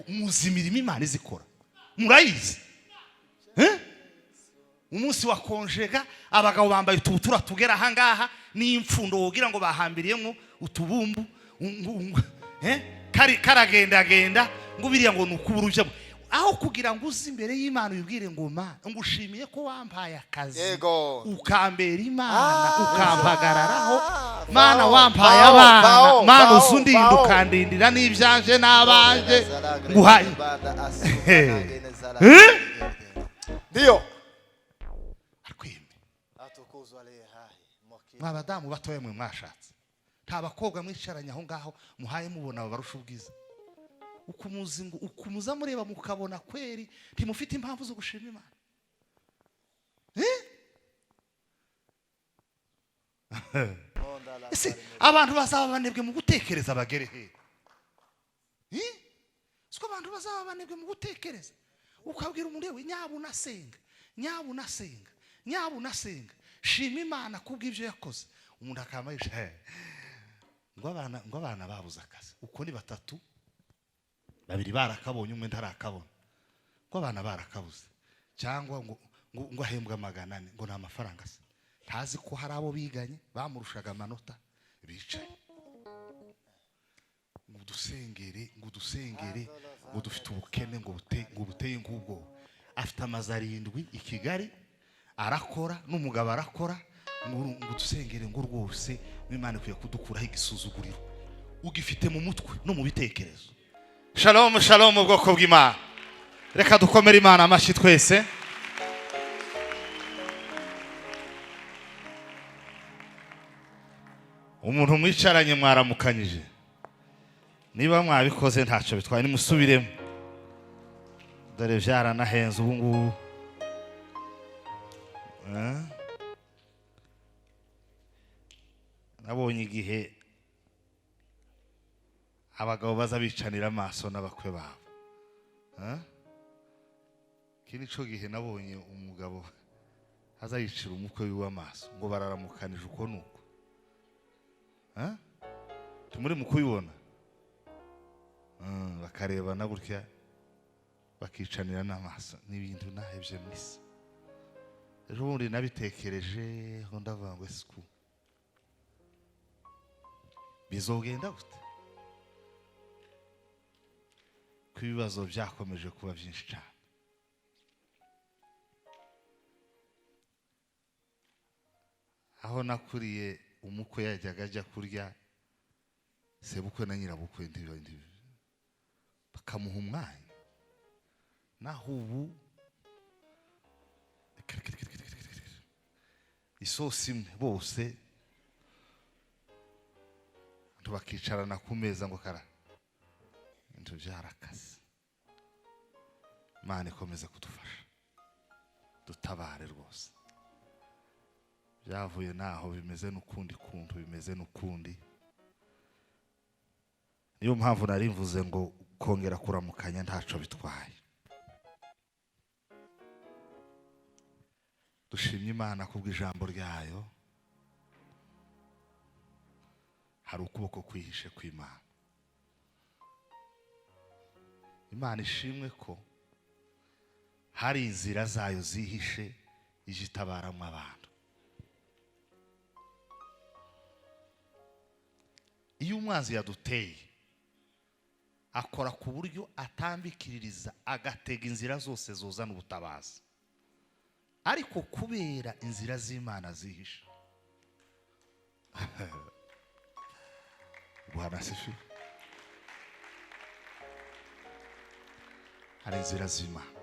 muzi imirimo Imana izikora murayizi umunsi wa konjega abagabo bambaye utubutura tugera aha ngaha n'imfundo wogira ngo bahambiriyemo utubumbu karagenda ngo biriya ngo nukubura ujya aho kugira ngo uzi imbere y'Imana ubwire ngo ngushimiye ko wampaye akazi ukambera Imana ukampagararaho Mana wampaye abana Mana uzundinda ukandindira n'ibyanje n'abanje nguhaye ndio mwabadamu batoye mwe mwashatse nta bakobwa mwicaranye aho ngaho muhaye mubona barusha ubwiza ukumuza mureba mukabona kweri ntimufite impamvu zo gushima Imana ese abantu bazaba banebwe mu gutekereza bagere he siko abantu bazaba banebwe mu gutekereza ukabwira umuntu yewe nyabunasenga shima Imana kubw'ibyo yakoze umuntu akamayisha ngo abana babuze akazi uko ni batatu babiri barakabonye umwe ntarakabona ngo abana barakabuze cyangwa ngo ahembwa 400 ngo nta mafaranga se ntazi ko hari abo biganye bamurushaga amanota bicaye ngo dusengere ngo dufite ubukene ngo buteye ngubwo afite amazarindwi i Kigali arakora n'umugabo arakora ngo dusengere ngo rwose Imana ikwiye kudukuraho igisuzuguriro ugifite mu mutwe no mu bitekerezo. Shalom shalom ubwoko bw'Imana, reka dukomere Imana amashyi twese. Umuntu mwicaranye mwaramukanyije, niba mwabikoze ntacyo bitwaye nimusubiremo, dore byaranahenze ubu ngubu. Nabonye igihe abagabo baza bicanira amaso n'abakwe babo. Kini cyo gihe nabonye umugabo aza yicira umukwe wiwe amaso ngo bararamukanije uko nuko. Tumuri mukubibona bakarebana gutya bakicanira n'amaso n'ibintu nahebye mwisi. Ejo bundi nabitekereje ngo ndavuga ngo esiku bizogenda gute ko ibibazo byakomeje kuba byinshi cyane. Aho nakuriye umukwe yajyaga ajya kurya sebukwe na nyirabukwe ndibi bakamuha umwanya, naho ubu isosi imwe bose tubakicarana ku meza ngo kara into byarakaze. Imana ikomeze kudufasha dutabare rwose. Byavuye naho bimeze n'ukundi kuntu bimeze n'ukundi. Niyo mpamvu nari mvuze ngo kongera kuramukanya ntaco bitwaye. Dushimye Imana kubw'ijambo ryayo. Hari ukuboko kwihishe kw'Imana. Imana ishimwe ko hari inzira zayo zihishe ijitabaramo abantu. Iyo umwanzi yaduteye akora ku buryo atambikiririza agatega inzira zose zozana ubutabazi, ariko kubera inzira z'Imana zihishe Bwana asifiwe. Hari inzira z'Imana.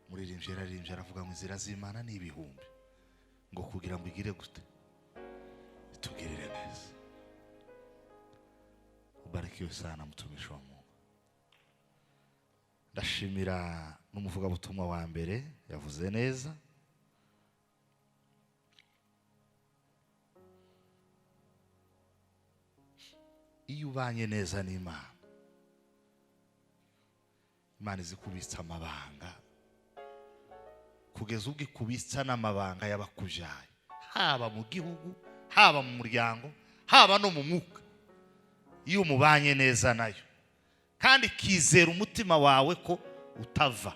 Muririmbye aravuga ngo inzira z'Imana ni ibihumbi ngo kugira ngo igire gute tugirire neza. Ubarikiwe sana mtumishi wa Mungu. Ndashimira n'umuvuga butumwa wa mbere yavuze neza. Iyo ubanye neza n'Imana, Imana izikubitsa amabanga kugeza ubwo ikubitsa n'amabanga y'abakubyaye, haba mu gihugu, haba mu muryango, haba no mu mwuka. iyo umubanye neza nayo kandi kizera umutima wawe ko utava.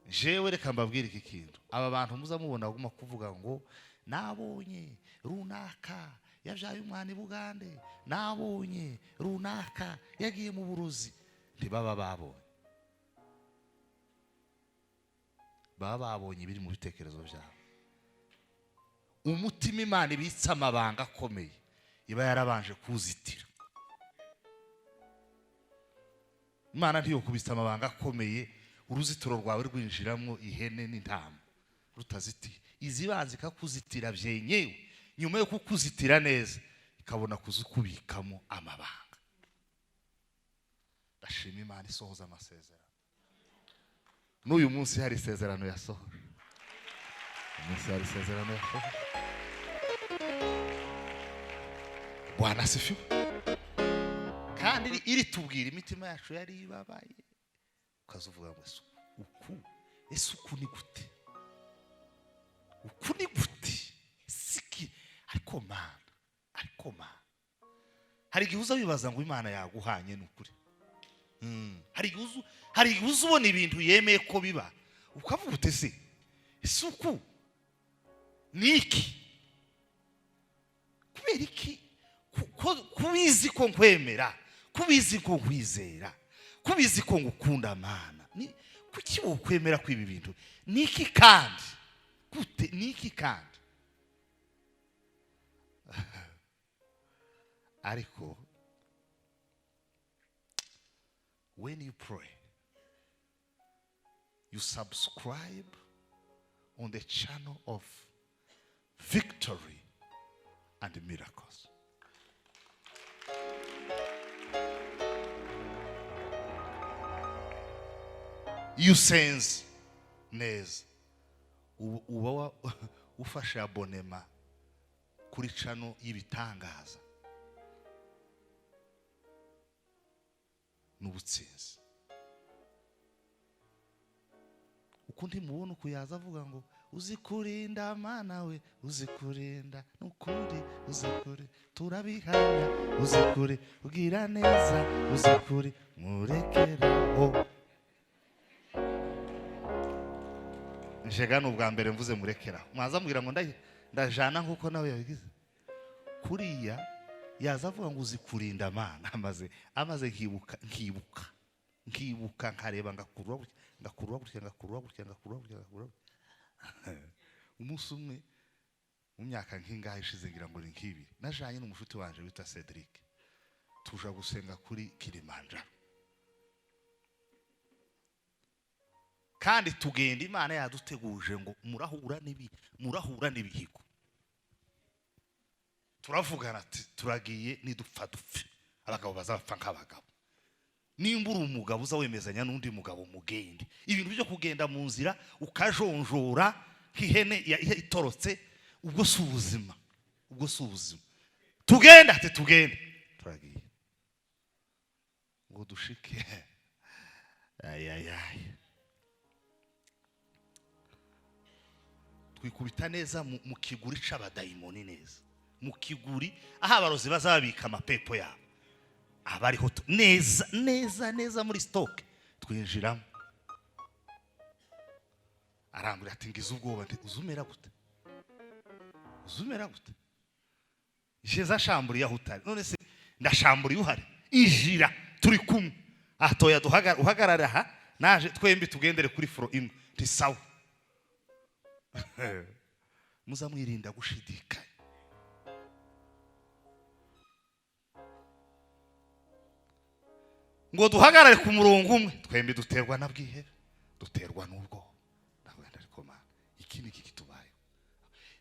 Jewe reka mbabwire iki kintu, aba bantu muza mubona baguma kuvuga ngo nabonye runaka yabyaye umwana i Bugande, nabonye runaka yagiye mu burozi, ntibaba babonye, baba babonye biri mu bitekerezo byabo. Umutima Imana ibitsa amabanga akomeye iba yarabanje kuzitira. Imana ntiyo kubitsa amabanga akomeye uruzitiro rwawe rwinjiramo ihene n'intama rutazitiye. Izibanze ikakuzitira byenyewe, nyuma yo kukuzitira neza ikabona kuzikubikamo amabanga. Ndashima Imana isohoza amasezerano. N'uyu munsi hari isezerano yasohoje. Umunsi hari isezerano yasohoje. Bwana asifiwe. Kandi iri tubwira imitima yacu yari ibabaye. Ukazuvuga ngo ese uku ni gute? Uku ni gute? Siki ariko Mana. Hari igihe uza wibaza ngo Imana yaguhanye n'ukuri. Hari igihe uzubona ibintu yemeye ko biba ukavuga ute se ese uku ni iki? Kubera iki? Kubizi ko nkwemera, kubizi ko nkwizera, kubizi ko ngukunda Mana, ni kuki wokwemera ko ibi bintu niki kandi gute niki kandi? Ariko when you pray, you subscribe on the channel of victory and miracles. You sense neza uba ufashe abonema kuri channel y'ibitangaza n'ubutsinzi. Ukundi mubona kuyaza avuga ngo uzikurinda Mana we, uzikurinda n'ukuri, uzikuri turabihanya, uzikuri ugira neza, uzikuri murekeraho. Njega n'ubwa mbere mvuze murekeraho, mwaza mbwira ngo ndajana nkuko nawe yabigize. Kuriya yaza avuga ngo uzikurinda Mana, amaze nkibuka nkareba ngakurwa umunsi umwe mu myaka nk'ingahe ishize ngira ngo ni nk'ibiri, najanye n'umushuti wanje bita Cedric tuja gusenga kuri Kilimanjaro. Kandi tugenda Imana yaduteguje ngo murahura n'ibihigo. Turavugana ati turagiye nidupfa dupfe, abagabo bazapfa nk'abagabo. Nimba uri umugabo uza wemezanya n'undi mugabo mugende. Ibintu byo kugenda mu nzira ukajonjora nk'ihene itorotse, ubwo si ubuzima. Tugenda ati tugende, turagiye ngo dushike twikubita neza mu kiguri c'abadayimoni neza, mu kiguri aho abarozi bazabika amapepo yabo. Abariho neza muri stock twinjiramo. Arambura ati ngize ubwoba, nti uzumera gute? Jeza shamburi yahutari, none se ndashamburi uhari ijira turi kumwe. Atoya uhagarara aha naje twembi tugendere kuri furo imwe. Nti sawa. Muza mwirinda gushidikanya. Ngo duhagarare ku murongo umwe, twembi duterwa na bwihebe, duterwa n'ubwo. Ndavuga ariko Mana, iki ni kitubaye.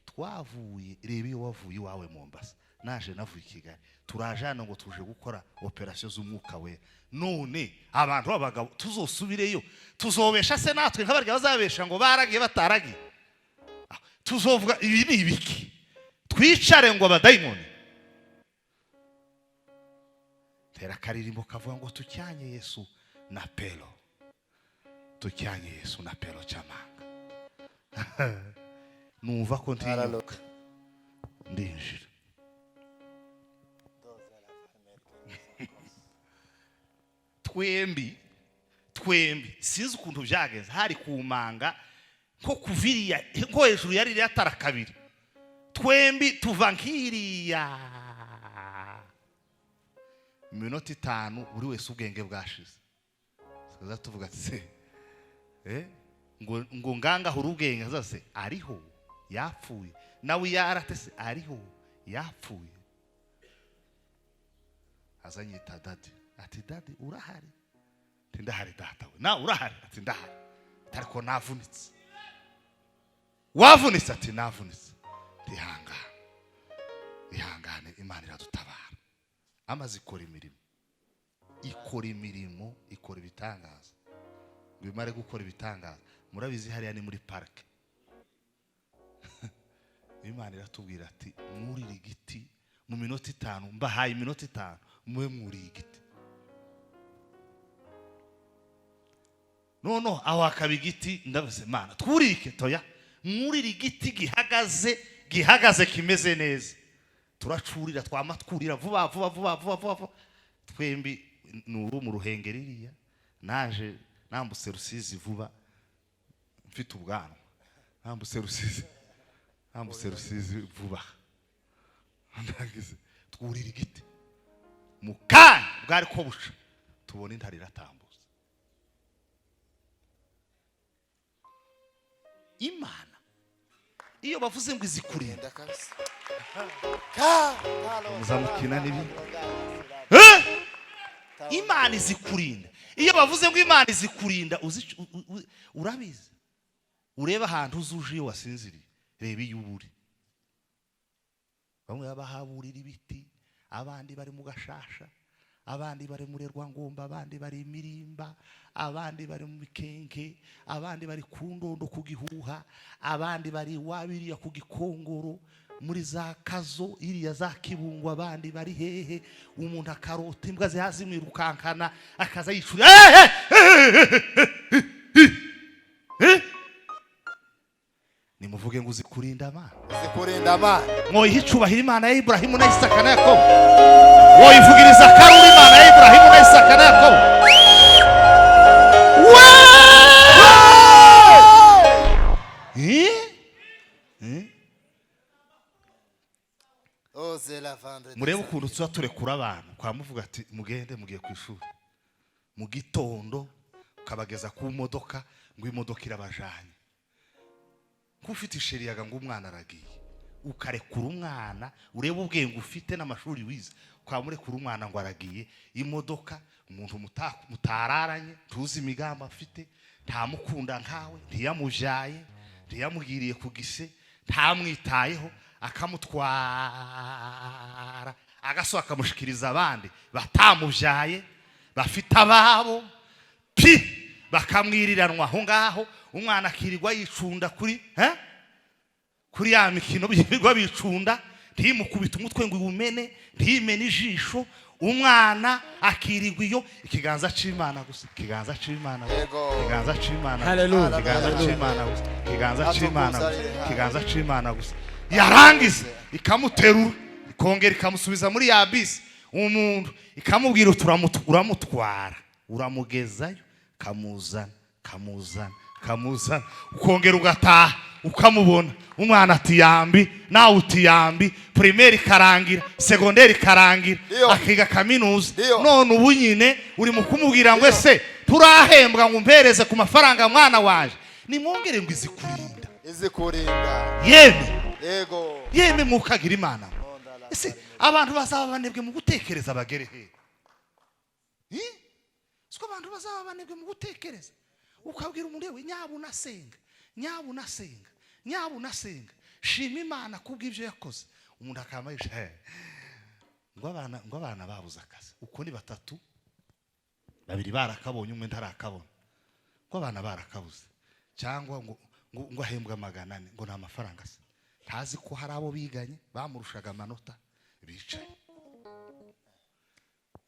Twavuye, reba iyo wavuye iwawe Mombasa, naje navuye Kigali, turajana ngo tuje gukora operation z'umwuka we. None abantu abagabo tuzosubireyo, tuzobesha se natwe nk'abarya bazabesha ngo baragiye bataragiye. Tuzovuga ibi ni ibiki? Twicare ngo abadayimoni. Tera karirimbo kavuga ngo tucyanye Yesu na pelo. Tucyanye Yesu na pelo cyamanga. Numva ko ndinjira. twembi sinzi ukuntu byagenze hari kumanga nko kuviriya nko hejuru yari yatara kabiri twembi tuva nkiriya minota 5 buri wese ubwenge bwashize sikaza tuvuga ati ngo nganga huru ubwenge zose ariho yapfuye nawe yaratese ariho yapfuye azanyita dadi ati dadi urahari ndahari data we na urahari ati ndahari ariko navunitse wavunitse ati navunitse ihangane Imana iradutabara amazi ikora imirimo ikora ibitangaza bimare gukora ibitangaza murabizi hariya ni muri park Imana iratubwira ati mwurire igiti mu minota 5 mbahaye iminota 5 mwe mwuriye igiti no aho akabigiti ndavuze Mana twurike toya mwurire igiti gihagaze kimeze neza turacurira twamatkurira vuba twembi nuru mu ruhengeririya naje nambuse Rusizi vuba mfite ubwanwa nambuse Rusizi vuba ndagize twurira igiti mukanya bwari ko buca tubona intare iratambuza Imana iyo bavuze ngo izikurinda muzamukina nibi Imana izikurinda iyo bavuze ngo Imana izikurinda urabizi ureba ahantu uzuje iyo wasinziriye reba iyuburi bamwe bahaburira ibiti abandi bari mu gashasha abandi bari muri Rwangomba abandi bari Mirimba abandi bari mu Mikenke abandi bari ku Ndondo ku Gihuha abandi bari wabiriya ku Gikongoro muri za Kazo iriya za Kibungo abandi bari hehe umuntu akarota imbwa zihazimwirukankana akaza yicura nimuvuge ngo uzikurinda Imana mwoyihicubahira Imana ya Ibrahimu na Isaka na Yakobo woyivugiriza karuri Imana ya Ibrahimu na Isaka na Yakobo murebe ukuntu tuba turekura abantu kwa muvuga ati mugende mugiye ku ishuri mu gitondo ukabageza ku modoka ngo imodoka irabajanye kufite isheriyaga ngo umwana aragiye ukarekura umwana urebe ubwenge ufite n'amashuri wize kwa murekura umwana ngo aragiye imodoka umuntu mutararanye tuzi imigamba afite ntamukunda nkawe ntiyamujaye ntiyamugiriye ku gise ntamwitayeho akamutwara agaso akamushikiriza abandi batamujaye bafite ababo bakamwiriranwa aho ngaho umwana akirirwa yicunda kuri ya mikino birirwa bicunda ntimukubita umutwe ngo umene ntimene ijisho umwana akirirwa iyo ikiganza c'Imana gusa ikiganza c'Imana gusa yarangiza ikamuterura ikongera ikamusubiza muri ya bisi umuntu ikamubwira uramutwara uramugezayo kamuzana ukongera ugataha ukamubona umwana ati yambi nawe uti yambi primaire ikarangira secondaire ikarangira akiga kaminuza none ubu nyine uri mu kumubwira ngo ese turahembwa ngo mpereze ku mafaranga mwana waje nimwongere ngo izikurinda yeme mukagira Imana ese abantu bazaba banebwe mu gutekereza bagere he siko abantu bazaba banebwe mu gutekereza ukabwira umuntu we nyabunasenga shima Imana kubw'ibyo yakoze umuntu akamayisha ngo abana babuze akazi uko ni batatu babiri barakabonye umwe ntarakabona ngo abana barakabuze cyangwa ngo ahembwa 400 ngo nta mafaranga se tazi ko hari abo biganye bamurushaga amanota bicaye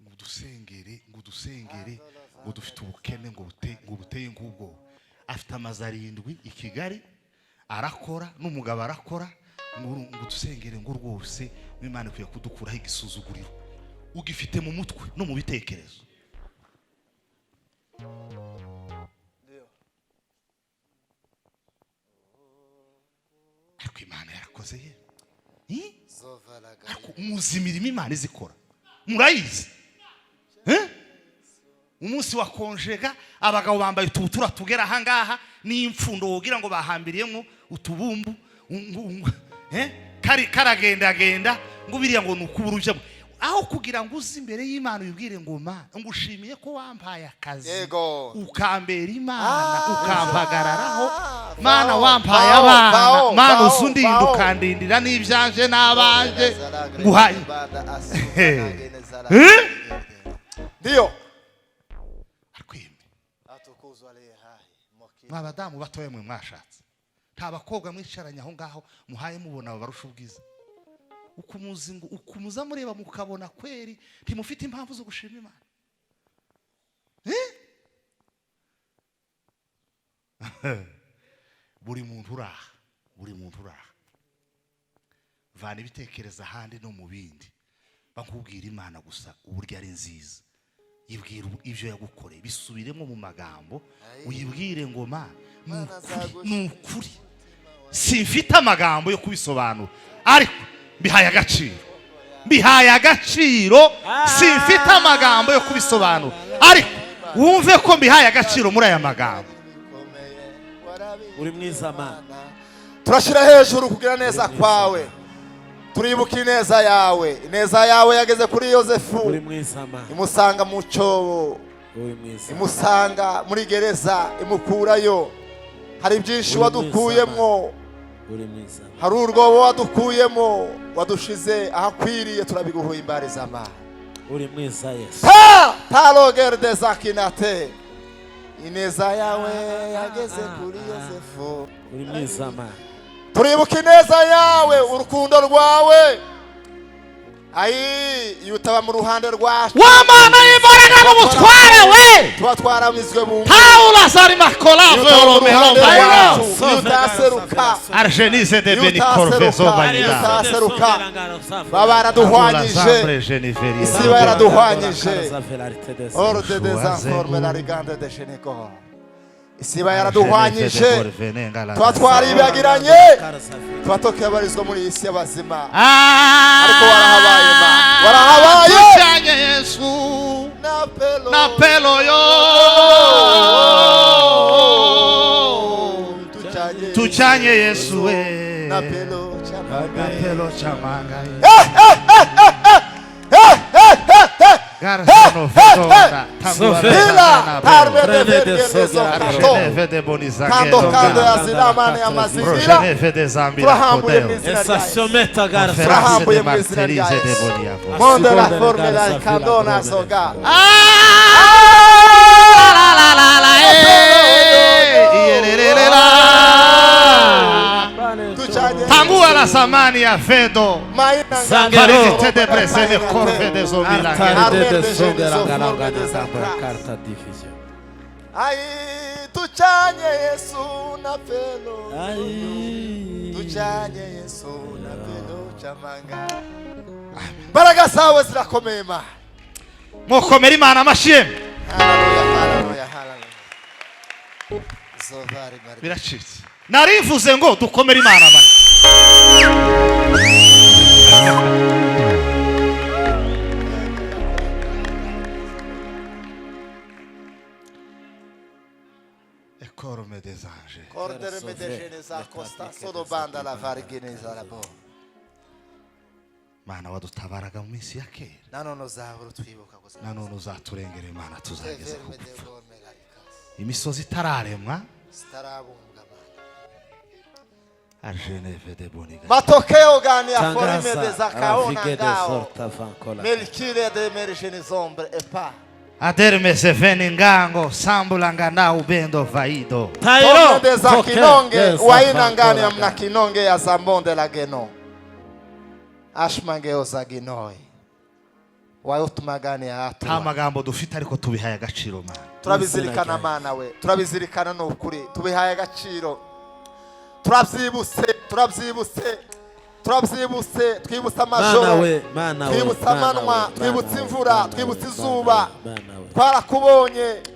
ngo dusengere ngo dufite ubukene ngo buteye ngubwo afite amazarindwi i Kigali arakora n'umugabo arakora ngo dusengere ngo rwose Imana ikwiye kudukuraho igisuzuguriro ugifite mu mutwe no mu bitekerezo mwayikoze ye ariko muzi imirimo Imana izikora murayizi umunsi wa konjega abagabo bambaye utubutura tugera ahangaha n'imfundo wogira ngo bahambiriyemo utubumbu karagenda ngo biriya ngo nukuburujemo aho kugira ngo uzi imbere y'Imana ubwire ngo Mana ngushimiye ko wampaye akazi ukambera Imana ukampagararaho Mana wampaye abana Mana uzundinda ukandindira n'ibyaje n'abaje nguhaye ndiyo mwabadamu batoye mwe mwashatse nta bakobwa mwicaranye aho ngaho muhaye mubona barusha ubwiza ukumuza mureba mukabona kweri ntimufite impamvu zo gushima Imana buri muntu uraha vana ibitekereza ahandi no mu bindi bakubwira Imana gusa uburyo ari nziza yibwira ibyo yagukoreye bisubiremo mu magambo uyibwire ngo Mana nukuri simfite amagambo yo kubisobanura ariko mbihaye agaciro simfite amagambo yo kubisobanura ariko wumve ko mbihaye agaciro muri aya magambo uri mwiza Mana turashira hejuru kugira neza kwawe turibuka ineza yawe yageze kuri Yosefu uri mwiza Mana imusanga mu cyobo uri mwiza imusanga muri gereza imukurayo hari byinshi wadukuyemo uri mwiza hari urwobo wadukuyemo wadushize ahakwiriye turabiguhimbariza Mana uri mwiza Yesu Taloger des akinate ineza yawe yageze kuri Yosefu uri mwiza Mana turibuka ineza yawe urukundo rwawe yutaba mu ruhande rwacu wa Mana y'imbaraga n'ubutware we tuba twaramizwe mu Paula Sarima Colave Romehomba yutaseruka Argenise de Beni Corvezo Vanida babaraduhwanyije isi baraduhwanyije Orde des informes la rigande de Cheneko isi baraduhwanyije tuba twaribagiranye tuba tokebarizwa muri isi y'abazima ariko warahabaye tuchanye Yesu na pelo yo tuchanye Yesu we na pelo chamanga Ila tarme de vede kando ya zilamane ya mazingira turahambuye mu izina rya Yesu turahambuye mu izina rya Yesu monde la forme la kandona soga Tangua la samani ya fedo Parite de presene corve de zomila tuchanye Yesu na pelo tuchanye Yesu na pelo chamanga Mbaraga zawe zirakomeye Mana mukomere Imana amashimwe haleluya biracitse narivuze ngo dukomere Imana amashimwe Corme des anges Cordere me de geneza costa solo banda la vargineza la bo Mana wadutabaraga mu minsi ya kera nanono zawe twibuka gusa nanone uzaturengera Imana tuzageza ku gupfa imisozi itararemwa starabunga Argeneve de Boniga matokeo gani ya forme de zakaona ngao ngao melkire de mergenizombre epa Aderme se vene ngango sambulanga na ubendo vaido forme de zakinonge waina ngani ya mna kinonge ya zambonde la geno ashmange ozaginoi wayutumagani ya atu nta magambo dufite ariko tubihaye agaciro Mana turabizirikana Mana we turabizirikana n'ukuri tubihaye agaciro turabyibutse twibutsa amajoro twibutsa amanwa twibutsa imvura twibutsa izuba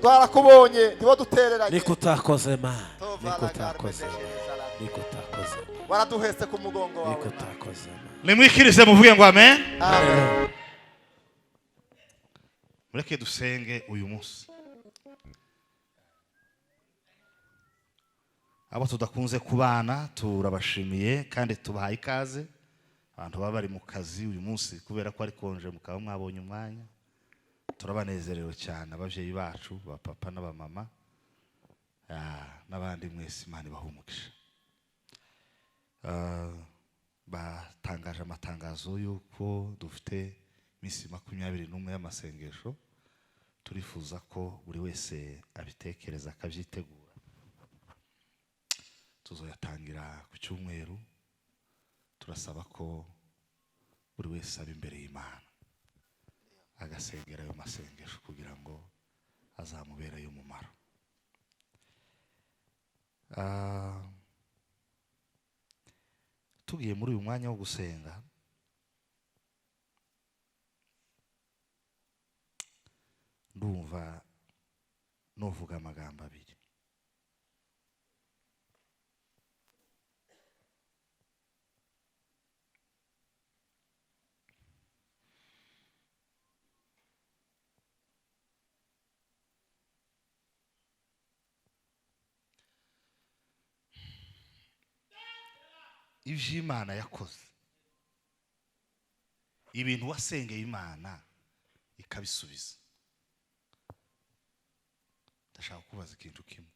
twarakubonye ntibo dutereranye nikutakoze Mana nikutakoze waraduhetse ku mugongo wawe. Niko utakoze. nimwikirize muvuge ngo amen. Amen. Mureke dusenge uyu munsi. Abo tudakunze kubana turabashimiye kandi tubahaye ikaze. Abantu baba bari mu kazi uyu munsi kubera ko ari konje mukaba mwabonye umwanya. Turabanezerewe cyane abavyeyi bacu ba papa n'aba mama. N'abandi mwese Imana ibahumugisha. Batangaje amatangazo yuko dufite iminsi 21 y'amasengesho. Turifuza ko buri wese abitekereza akavyitegura. Tuzoyatangira ku cyumweru. Turasaba ko buri wese ari imbere y'Imana agasengera ayo masengesho kugira ngo azamubera y'umumaro. Tugiye muri uyu mwanya wo gusenga, ndumva novuga amagambo abiri. Ivyo Imana yakoze, ibintu wasengeye Imana ikabisubiza. Ndashaka kubaza ikintu kimwe.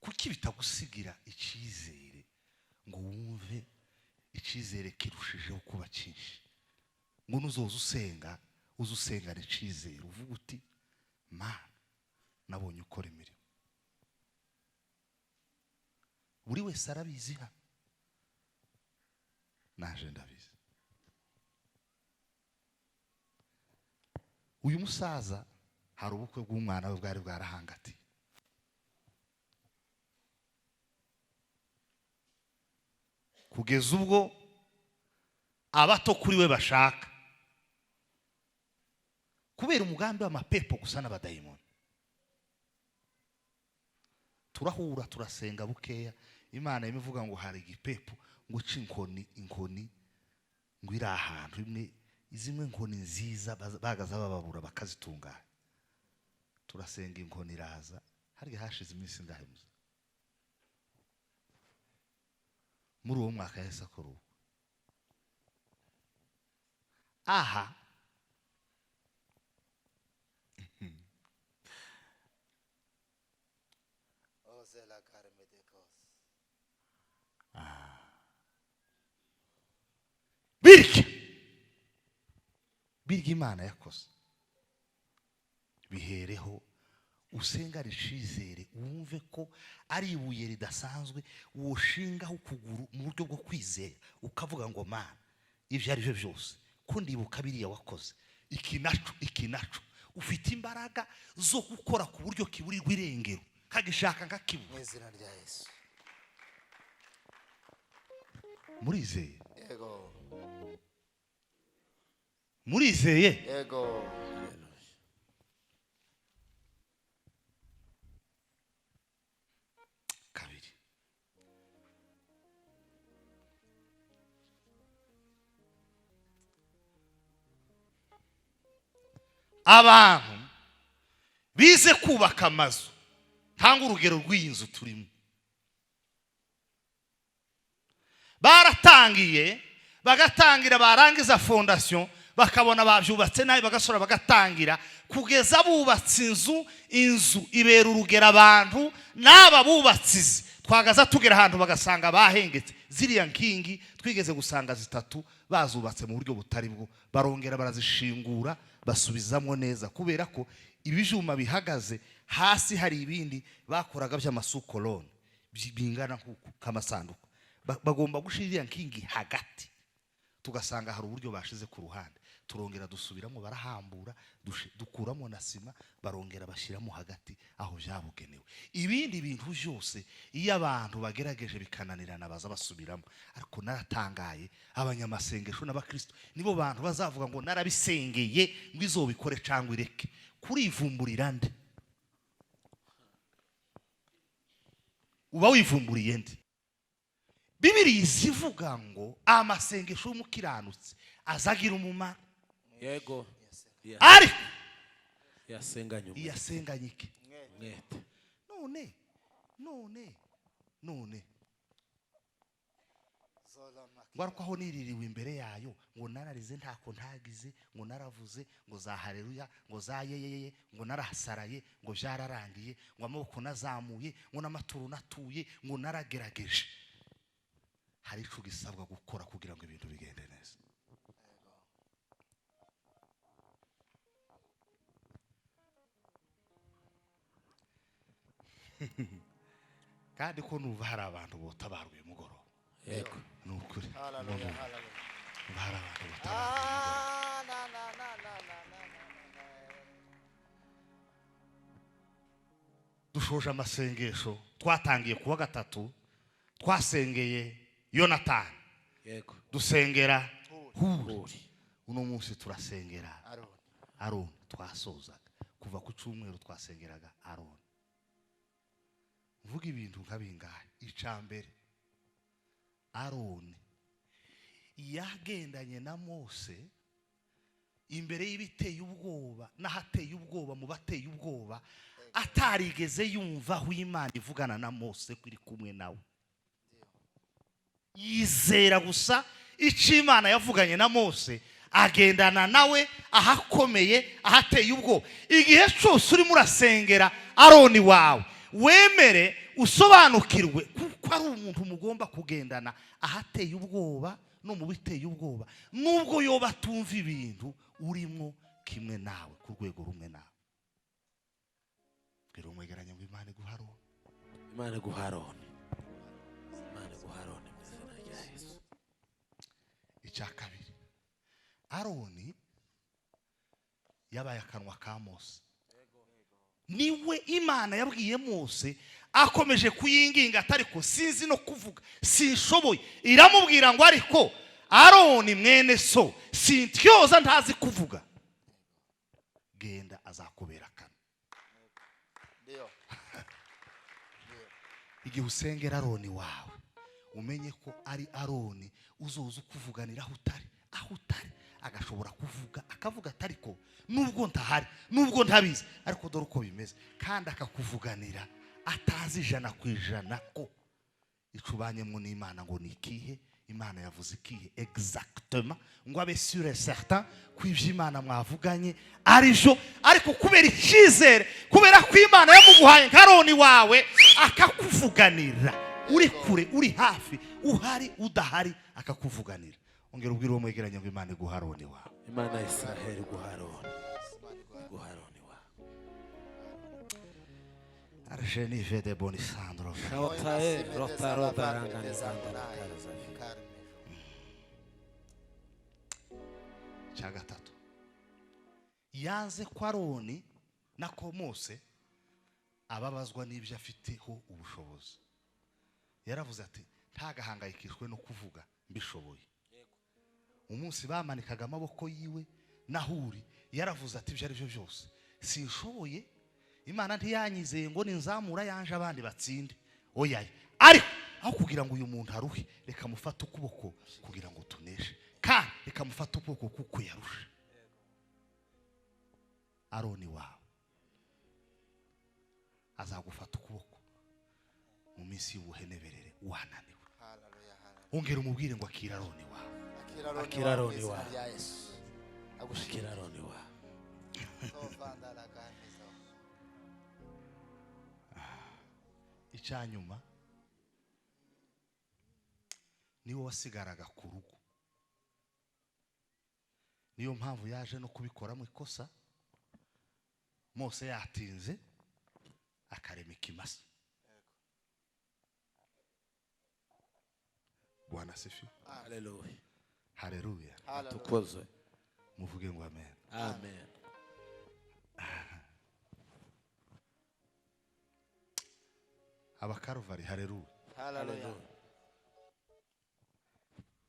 Kuki bitagusigira icyizere ngo wumve icyizere kirushijeho kuba cyinshi, ngo nuzoza usenga uzusengana icyizere uvuga uti Mana nabonye ukora imirimo. Buri wese arabizi ha, naje ndabizi. Uyu musaza hari ubukwe bw'umwana we bwari bwarahangati. Kugeza ubwo abato kuri we bashaka kubera umugambi w'amapepo gusa n'abadayimoni. Turahura turasenga bukeya, Imana imivuga ngo hari igipepo ngo cinkoni inkoni ngo iri ahantu imwe, izimwe nkoni nziza bagaza bababura bakazitunganya. Turasenga inkoni iraza, hari hashize iminsi ngahemuza. Muri uwo mwaka yahise akora ubu. Aha birya Imana yakoze. Bihereho usenga rishizere, wumve ko ari ibuye ridasanzwe woshingaho ukuguru mu buryo bwo kwizera, ukavuga ngo Mana ivyo ari byo byose ko ndibuka biriya wakoze. Ikinacu ufite imbaraga zo gukora ku buryo kiburirwa irengero kagishaka ngakibura. Mwizina rya Yesu. Murizeye? Yego. Murizeye? Yego. Kabiri. Abantu bize kubaka amazu, tanga urugero rw'iyi nzu turimo. Baratangiye bagatangira, barangiza fondation bakabona bavyubatse nabi, bagasora bagatangira kugeza bubatse inzu ibera urugero abantu n'aba bubatsizi. Twagaza tugera ahantu bagasanga bahengetse ziriya nkingi twigeze gusanga zitatu bazubatse mu buryo butari bwo, barongera barazishingura basubizamo neza, kubera ko ibijuma bihagaze hasi hari ibindi bakoraga by'amasukolone bingana nk'uko kamasanduku. Bagomba gushirira nkingi hagati, tugasanga hari uburyo bashize ku ruhande, turongera dusubiramo barahambura dukuramo na sima, barongera bashiramo hagati aho byabugenewe. Ibindi bintu byose iyo abantu bagerageje bikananirana baza basubiramo. Ariko naratangaye, abanyamasengesho n'abakristo nibo bantu bazavuga ngo narabisengeye ngo izobikore cyangwa ireke. Kurivumburira nde? uba wivumburiye ndi. Bibiliya ivuga ngo amasengesho y'umukiranutsi azagira umumaro. Yego. Ariko yasenganye iki? mwete. None ngaruka aho niririwe imbere yayo ngo nararize ntako ntagize, ngo naravuze, ngo za haleluya, ngo za yeyeye, ngo narahasaraye, ngo byararangiye, ngo amaboko nazamuye, ngo n'amaturo natuye, ngo naragerageje. Hari ico gisabwa gukora kugira ngo ibintu bigende neza. Kandi ko nuva hari abantu botabaruye mugoro. Yego. Nukuri. Hallelujah. Hari abantu botabaruye. Dushoje amasengesho twatangiye kuwa gatatu, twasengeye Yonatani. Yego. Dusengera Huri. Uno munsi turasengera Aroni. Twasozaga kuva ku cyumweru twasengeraga Aroni. Mvuga ibintu nkabingahe. Icambere, Aroni yagendanye na Mose imbere y'ibiteye ubwoba n'ahateye ubwoba mu bateye ubwoba, atarigeze yumva aho Imana ivugana na Mose kuri kumwe nawe. Yizera gusa icyo Imana yavuganye na Mose, agendana nawe ahakomeye ahateye ubwoba. Igihe cyose urimo urasengera Aroni wawe, wemere usobanukirwe kuko ari umuntu mugomba kugendana ahateye ubwoba no mu biteye ubwoba, nubwo yoba atumva ibintu urimo kimwe nawe ku rwego rumwe nawe. Bwira umwegeranye ngo Imana iguharone. Imana iguharone. Imana iguharone mu izina rya Yesu. Icya kabiri, Aroni yabaye akanwa ka Mose. Niwe Imana yabwiye Mose akomeje kuyinginga atariko sinzi no kuvuga, sinshoboye. Iramubwira ngo ariko Aroni mwene so sintyoza ntazi kuvuga, genda azakubera kana. Igihe usengera Aroni wawe, umenye ko ari Aroni uzoza ukuvuganira aho utari agashobora kuvuga, akavuga atariko nubwo ntahari, nubwo ntabizi, ariko dore uko bimeze, kandi akakuvuganira atazi 100% ko icubanyemo n'Imana ngo nikihe, Imana yavuze ikihe exactement, ngo abe sûr et certain ko ivy'Imana mwavuganye arijo. Ariko kubera icyizere, kubera ko Imana yamuguhaye nkaroni wawe, akakuvuganira uri kure uri hafi, uhari udahari, akakuvuganira. Ongera ubwire uwo mwegeranye ngo Imana iguharone wawe. Imana ya Israel iguharone. Iguharone wawe. Arjeni vede bonisandro. Shautae rotaro darangane sandara. Gatatu, yanze ko Aroni na ko Mose ababazwa n'ibyo afiteho ubushobozi. Yaravuze ati ntagahangayikishwe no kuvuga mbishoboye. Umunsi bamanikaga amaboko yiwe na Huri, yaravuze ati ibyo ari byo byose sinshoboye, Imana ntiyanyizeye ngo ninzamura yanje abandi batsinde. Oyaye, ariko aho kugira ngo uyu muntu aruhe, reka mufate ukuboko kugira ngo tuneshe, kandi reka mufate ukuboko kuko yarusha. Aroni wawe azagufata ukuboko mu minsi y'ubuheneberere wananiwe. Ongera umubwire ngo akira Aroni wawe. Akira Aroni wawe. Akira Aroni wawe. Icyanyuma niwe wasigaraga ku rugo. Niyo mpamvu yaje no kubikora mu ikosa. Mose yatinze akarema ikimasa. Bwana sifi. Haleluya. Haleluya. Tukozwe. Muvuge ngo amen. Amen. Abakaruvari haleluya. Haleluya.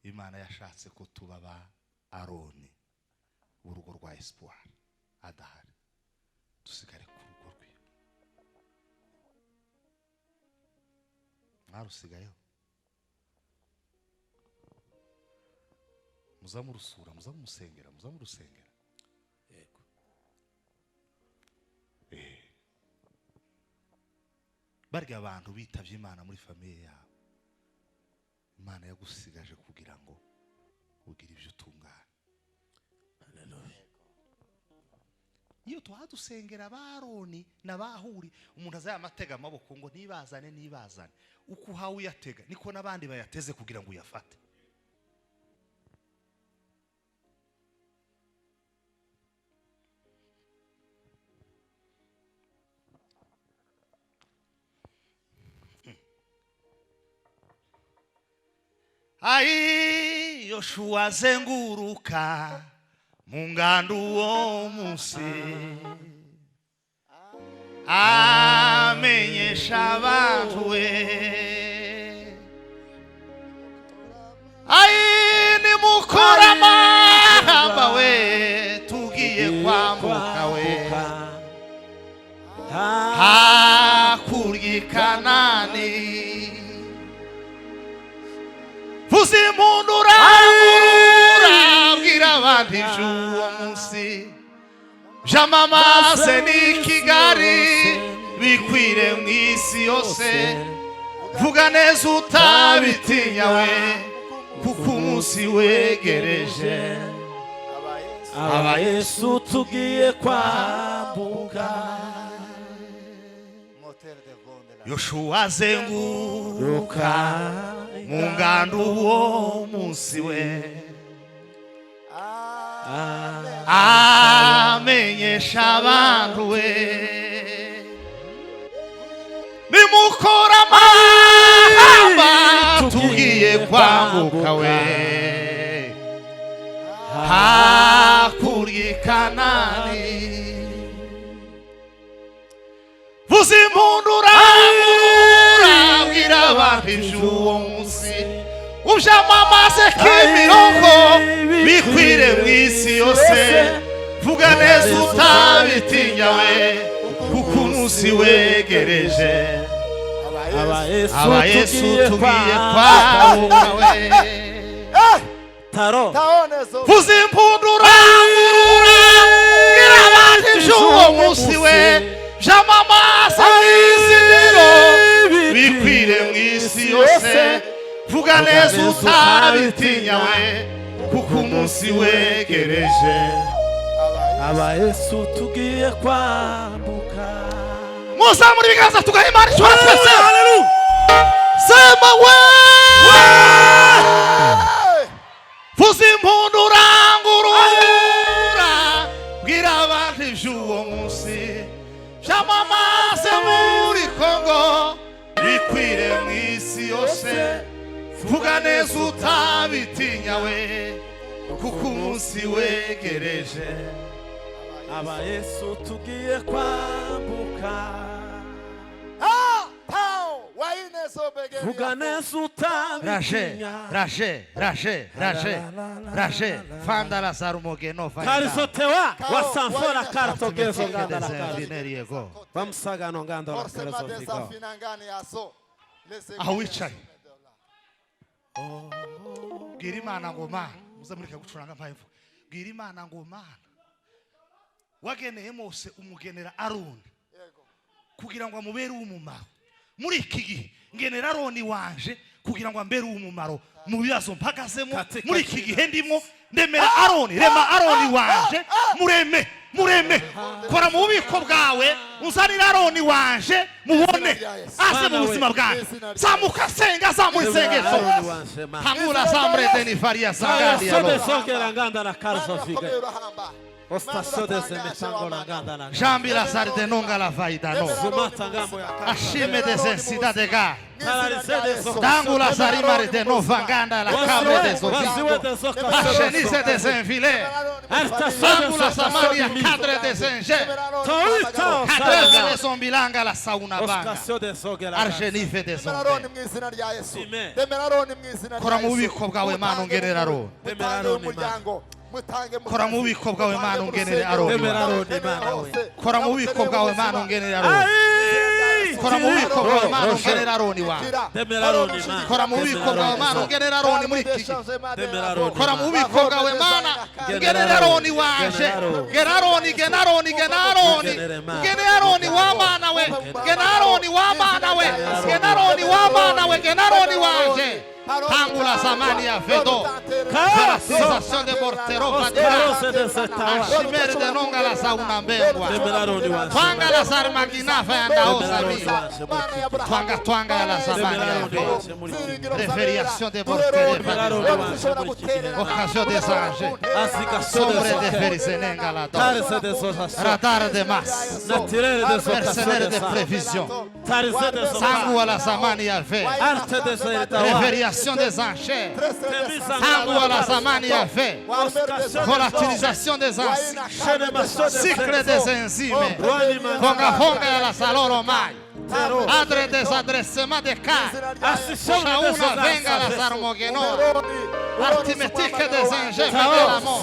Imana yashatse ko tuba ba Aroni urugo rwa Espoir adahari, dusigare ku rugo rwe. mwarusigayeho muzamurusura muzamusengera muzamurusengera yego barya abantu bitavye Imana muri famiye yabo Imana yagusigaje kugira ngo ugire ibyo utungana. haleluya iyo tuhadusengera baroni nabahuri umuntu azayamatega amaboko ngo nibazane uko uhawe uyatega niko nabandi bayateze kugira ngo uyafate. Ai Yoshua zenguruka mungando uwo munsi amenyesha abantu we ai nimukora amahamba we tugiye kwambuka we hakurya i Kanani vuza impundu urangurura bwira abandi uwo munsi jamamaze ni Kigali bikwire mu isi yose vuga neza utabitinya we kuko umunsi wegereje aba Yesu tugiye kwambuka Yoshua azenguruka mu ngando uwo munsi we amenyesha abantu we nimukora amahamba tugiye kwambuka we hakurya i Kanani vuza impundu urangurura bwira abantu uwo munsi ujamamaze k'imirongo bikwire mu isi yose vuga neza utabitinya we kuko umunsi wegereje aba Yesu tugiye kwambuka we taro vuza impundu urangurura bwira abantu uwo munsi we jamamaza izindiro bikwire mu isi yose vuga neza utabitinya we kuko umunsi wegereje aba Yesu tugiye kwambuka muzamura ibiganza tugaha Imana ishobora twese haleluya sema we vuza impundu urangurura bwira abantu uwo munsi jamamaze muri Kongo bikwire mu isi yose vuga neza utabitinya we kuko umunsi wegereje aba Yesu tugiye kwambuka vuga neza utabitinya Raje fanda la sarumogeno fanda karisotewa wasanfora kartokezo ngandala vineriego bamusagano ngandala kerezo figo aho wicaye bwira Imana ngo Mana muzamurika gucuranga mpamvu bwira Imana ngo Mana wageneye Mose umugenera Aroni kugira ngo amubere umumaro muri iki gihe ngenera Aroni wanje kugira ngo ambere umumaro mu bibazo mpagazemo muri iki gihe ndimo ndemera Aroni rema Aroni wanje mureme kora mu bubiko bwawe uzanira Aroni wanje mubone ase mu buzima bwawe zamuka senga zamuri sengeso hamura zamre deni faria sangandi sobe sokera ngandala karzo figo Ostasio de semetango la ngandala jambira sarde nonga la vaida no zumata ngambo ya ashime de sensida de ga dangula sarimare de no vanganda la cabre de sofia ashenize de senvile dangula samaria cadre de senje cadre de sombilanga la sauna banga argenife de sombe kora mu bubiko bwawe Mana ungenera Aroni kora mu bubiko bwawe Mana ungenere Aroni kora mu bubiko bwawe Mana ungenere Aroni kora mu bubiko bwawe mana ungenera aroni wawe kora mu bubiko bwawe mana ungenera aroni muri iki gihe kora mu bubiko bwawe mana ungenera aroni waje gena aroni ungenera aroni wa mana we gena aroni wa mana we gena aroni wa mana we gena aroni waje Angula zamani ya vedo fertilizasyon de mortero vadira Ashimere de nonga la sauna mbengwa Twanga la sarmagina fa yandaoza miwa Twanga ya la zamani ya vedo Referiación de mortero vadira Ocasión de zange Sombre de ferizenenga la do Radar de mas Mercenaire de prevision Sangua la zamani ya vedo Referiación des enchères, tango la zamani ya fait, volatilisation des enzymes, cycle des enzymes, fonga la saloro mai, adre desadressement des cas, shauna venga la sarmogenor, artimétique des enchères de la mort.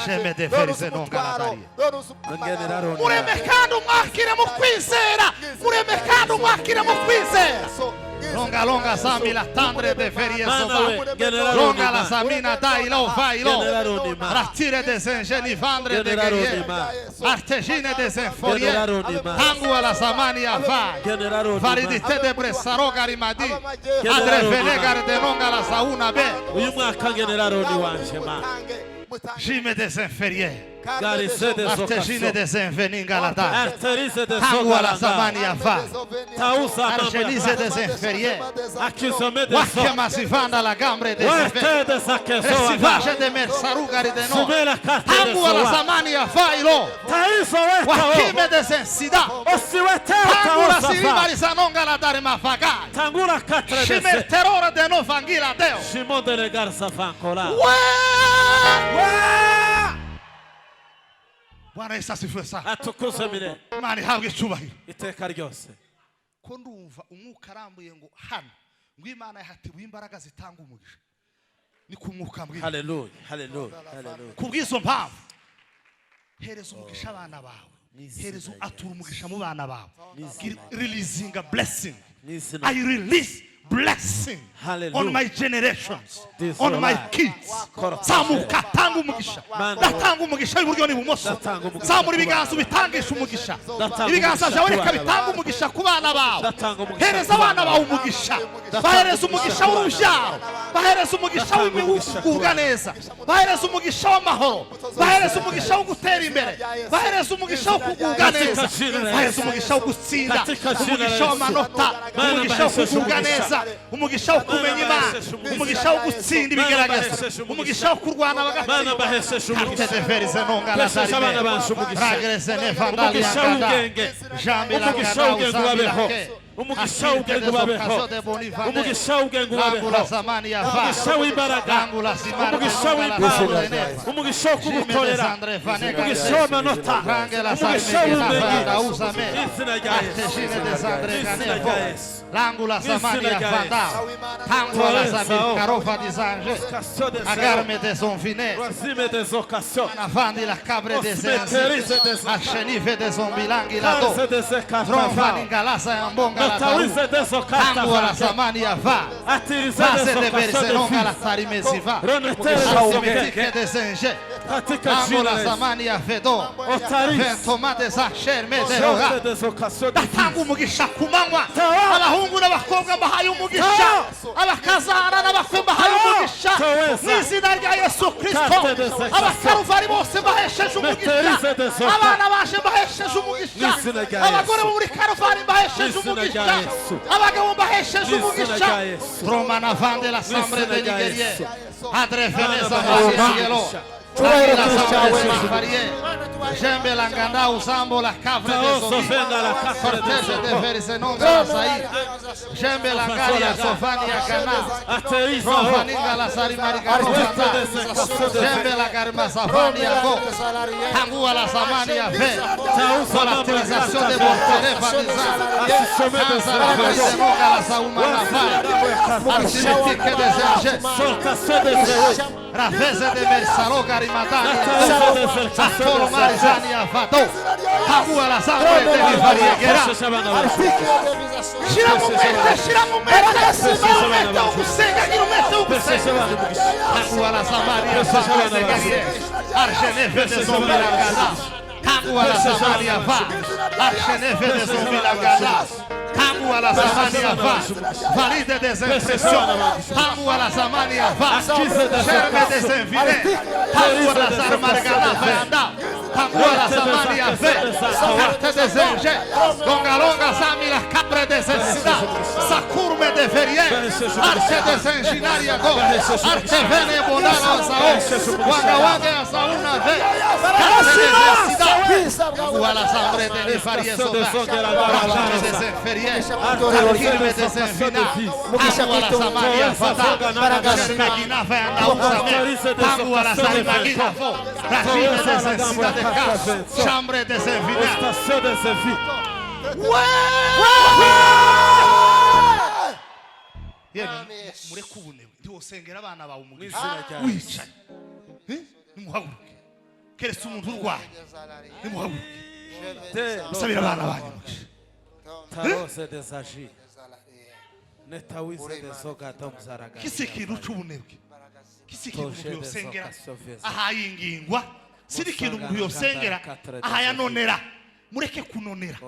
Je me déferise non galadari. Mure mercado marquire mo quinzera, mure mercado marquire mo quinzera. Longa sami la tendre de ferie soba. Longa la samina dai lo vai lo. Ratire des ingeni vendre de guerrier. Artegine des inforier. Tango la samania vai. Validité de Bressaro garimadi. Adre venegar de longa la sauna be. Jime des inférieurs. Artegine des invenin galata. Tango la samania va. Argelise des inférieurs. Wakema sivanda la gambre des inférieurs. Resivage de mersarugari de no. Tango la samania va ilo. Wakime des incidents. Tango la siribari sanonga la dare mafagai. Shime terrore de no vangila deo. Shimon de negar safankola. Bwana Yesu asifiwe sana. Atukuze mire. Imana ihabwe icyubahiro. Iteka ryose. Ko ndumva umwuka arambuye ngo hano ngo Imana yahatiwe imbaraga zitanga umugisha. Ni ku mwuka mbwira. Hallelujah. Hallelujah. Hallelujah. Kubwizo mpamvu hereza umugisha abana bawe. Hereza atura umugisha mu bana bawe. Releasing a blessing. I release blessing on my generations, on my kids. Samuka tanga umugisha. Datanga umugisha iburyo n'ibumoso. Samura ibiganza bitangisha umugisha. Ibiganza byawe reka bitanga umugisha ku bana bawe. Hereza abana bawe umugisha. Bahereza umugisha w'urubyaro. Bahereza umugisha w'imigubwa neza. Bahereza umugisha w'amahoro. Bahereza umugisha wo gutera imbere. Bahereza umugisha wo kugubwa neza. Bahereza umugisha wo gutsinda. Umugisha w'amanota. Umugisha wo kugubwa neza. Umugisha wo kumenya Imana, umugisha wo gutsinda ibigeragezo, umugisha wo kurwana bagatsinda. Carte de verize nonga la sarime. Ragrese ne vandali angada. Jambi la ngada usambila ke. Umugisha ugengu babeho. Umugisha ugengu babeho. Umugisha w'imbaraga. Umugisha w'impano. Umugisha kugukorera. Umugisha w'amanota. Umugisha w'ubumenyi. Izina rya Yesu. L'angula samania fanda. Tango la samia carofa di zange. Agarme de son finet. Nafandi la cabre de sensi. Ashenife de son bilangi la do. Tronfani galasa ambonga. Tango la samania va. Base de verse longa la sarimesi va. Asimetike de senje. Tango la samania fedo. Ventoma de sacher me de roga. Tango umugisha kumanywa. Abahungu n'abakobwa bahaye umugisha. Abakazana n'abakwe bahaye umugisha. N'izina rya Yesu Kristo. Abakaruvari bose bahesheje umugisha. Abana bashe bahesheje umugisha. Abagore muri Karuvari bahesheje umugisha. Abagabo bahesheje umugisha. Roma na vande la sambre de Nigeria. Adre Veneza Masielo. La sambre de Marie. Jembe la nganda usambo la cavre de Sofia. Cortege de Verisenonga la Saïd. Jembe la galia Sofania Gana. Profaninga la Sarimariga Rofanda. Jembe la garma Safania Go. Tangua la Samania Ve. Volatilización de Bortere Fadizan. Kansa la Verisenonga la Saumana Fa. Archimetique de Zerge. Rafeze de Mersalo Garimatania. Atolo Marizania Fado. Kagua la sangre de mi variegera. Shira mu mente, shira mu mente. Ugusenga gira umete ugusenga. Kagua la samaria sangre de guerrier. Archenefe de zombila gada. Kagua la samaria va. Archenefe de zombila gada. Kagua la samaria va. Valide des impressions. Kagua la samaria va. Germe des invités. Kagua la samaria va andar. Kagua la samaria ve. Arte des ingés. Longa longa samila capre des ensida. Sakurme de ferie. Arte des inginaria go. Arte vene bonana sao. Wanga wanga sauna ve. Arte des ensida. Kagua la sangre de farie soba. Arte des inferieurs. Takirme des infinats. Kagua la samaria fata. Germegina ve andar usame. Kagua la samaria vo. Rachime des ensida de chambre des infinats. Mureke ubunebwe ntiwosengera abana bawe umugisha wicaye nimuhaguruke keretse umuntu urwaye nimuhaguruke musabire abana banyu umugisha kisi ikintu c'ubunebwe kisi ikintu umuntu yosengera ahayingingwa siri ikintu umuntu yosengera ahayanonera mureke kunonera